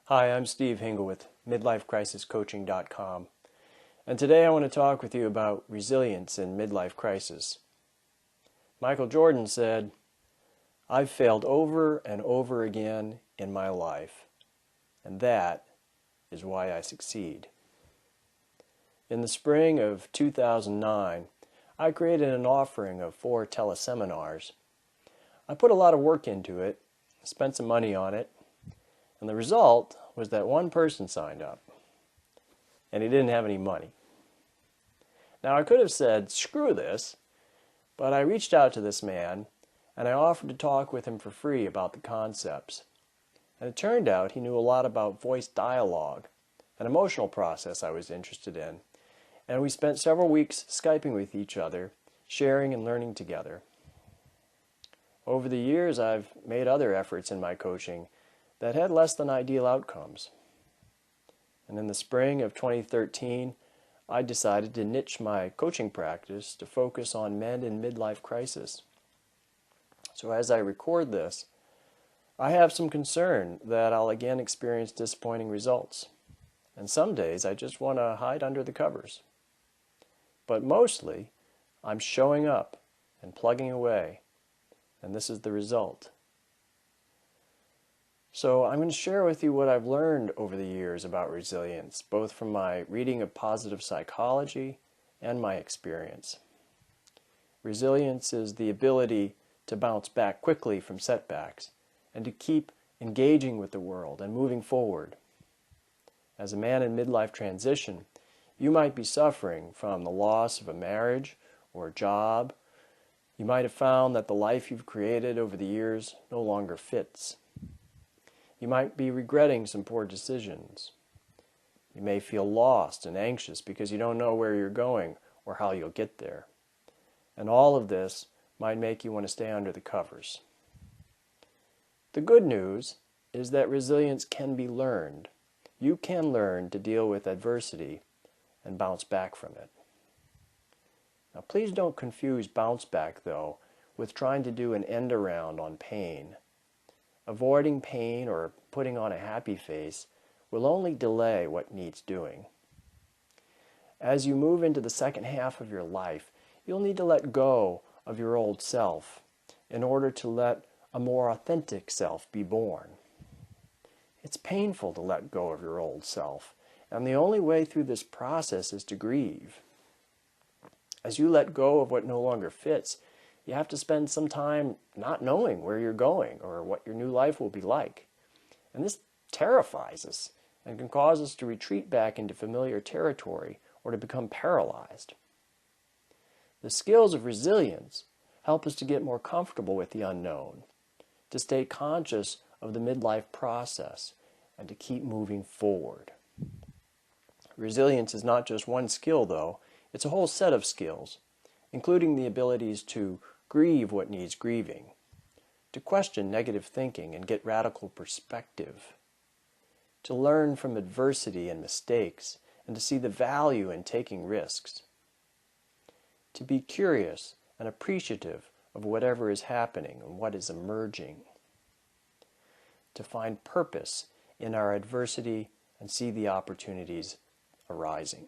Hi, I'm Steve Hingle with MidlifeCrisisCoaching.com, and today I want to talk with you about resilience in midlife crisis. Michael Jordan said, "I've failed over and over again in my life, and that is why I succeed." In the spring of 2009, I created an offering of 4 teleseminars. I put a lot of work into it, spent some money on it, and the result was that one person signed up, and he didn't have any money. Now I could have said, screw this, but I reached out to this man, and I offered to talk with him for free about the concepts. And it turned out he knew a lot about voice dialogue, an emotional process I was interested in, and we spent several weeks Skyping with each other, sharing and learning together. Over the years, I've made other efforts in my coaching that had less than ideal outcomes. And in the spring of 2013, I decided to niche my coaching practice to focus on men in midlife crisis. So as I record this, I have some concern that I'll again experience disappointing results. And some days I just want to hide under the covers. But mostly, I'm showing up and plugging away, and this is the result. So I'm going to share with you what I've learned over the years about resilience, both from my reading of positive psychology and my experience. Resilience is the ability to bounce back quickly from setbacks and to keep engaging with the world and moving forward. As a man in midlife transition, you might be suffering from the loss of a marriage or a job. You might have found that the life you've created over the years no longer fits. You might be regretting some poor decisions. You may feel lost and anxious because you don't know where you're going or how you'll get there. And all of this might make you want to stay under the covers. The good news is that resilience can be learned. You can learn to deal with adversity and bounce back from it. Now, please don't confuse bounce back, though, with trying to do an end around on pain. Avoiding pain or putting on a happy face will only delay what needs doing. As you move into the second half of your life, you'll need to let go of your old self in order to let a more authentic self be born. It's painful to let go of your old self, and the only way through this process is to grieve. As you let go of what no longer fits, you have to spend some time not knowing where you're going or what your new life will be like. And this terrifies us and can cause us to retreat back into familiar territory or to become paralyzed. The skills of resilience help us to get more comfortable with the unknown, to stay conscious of the midlife process, and to keep moving forward. Resilience is not just one skill, though. It's a whole set of skills, including the abilities to grieve what needs grieving, to question negative thinking and get radical perspective, to learn from adversity and mistakes and to see the value in taking risks, to be curious and appreciative of whatever is happening and what is emerging, to find purpose in our adversity and see the opportunities arising.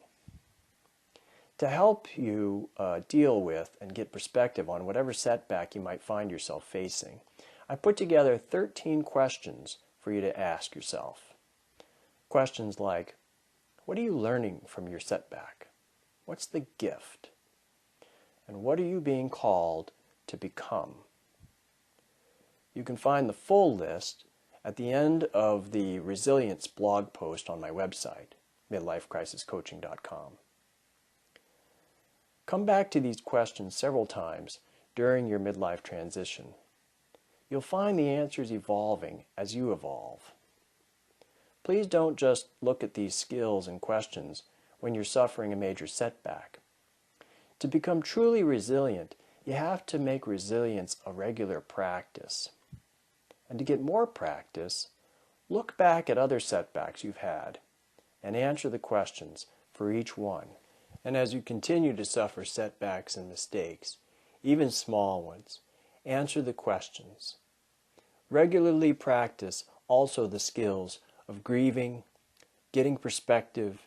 To help you deal with and get perspective on whatever setback you might find yourself facing, I put together 13 questions for you to ask yourself. Questions like, what are you learning from your setback? What's the gift? And what are you being called to become? You can find the full list at the end of the resilience blog post on my website, MidlifeCrisisCoaching.com. Come back to these questions several times during your midlife transition. You'll find the answers evolving as you evolve. Please don't just look at these skills and questions when you're suffering a major setback. To become truly resilient, you have to make resilience a regular practice. And to get more practice, look back at other setbacks you've had and answer the questions for each one. And as you continue to suffer setbacks and mistakes, even small ones, answer the questions. Regularly practice also the skills of grieving, getting perspective,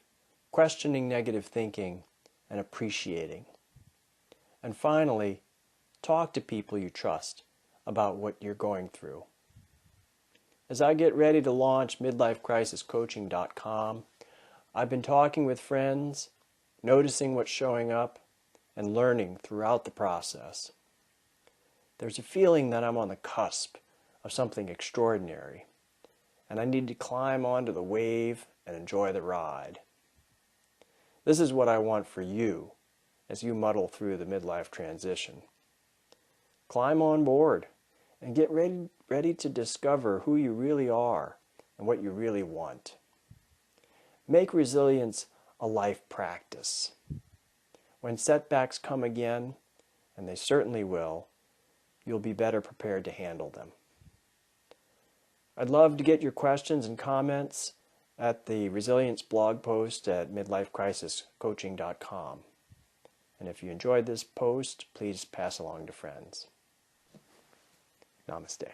questioning negative thinking, and appreciating. And finally, talk to people you trust about what you're going through. As I get ready to launch MidlifeCrisisCoaching.com, I've been talking with friends, noticing what's showing up, and learning throughout the process. There's a feeling that I'm on the cusp of something extraordinary, and I need to climb onto the wave and enjoy the ride. This is what I want for you as you muddle through the midlife transition. Climb on board and get ready to discover who you really are and what you really want. Make resilience a life practice. When setbacks come again, and they certainly will, you'll be better prepared to handle them. I'd love to get your questions and comments at the resilience blog post at MidlifeCrisisCoaching.com. And if you enjoyed this post, please pass along to friends. Namaste.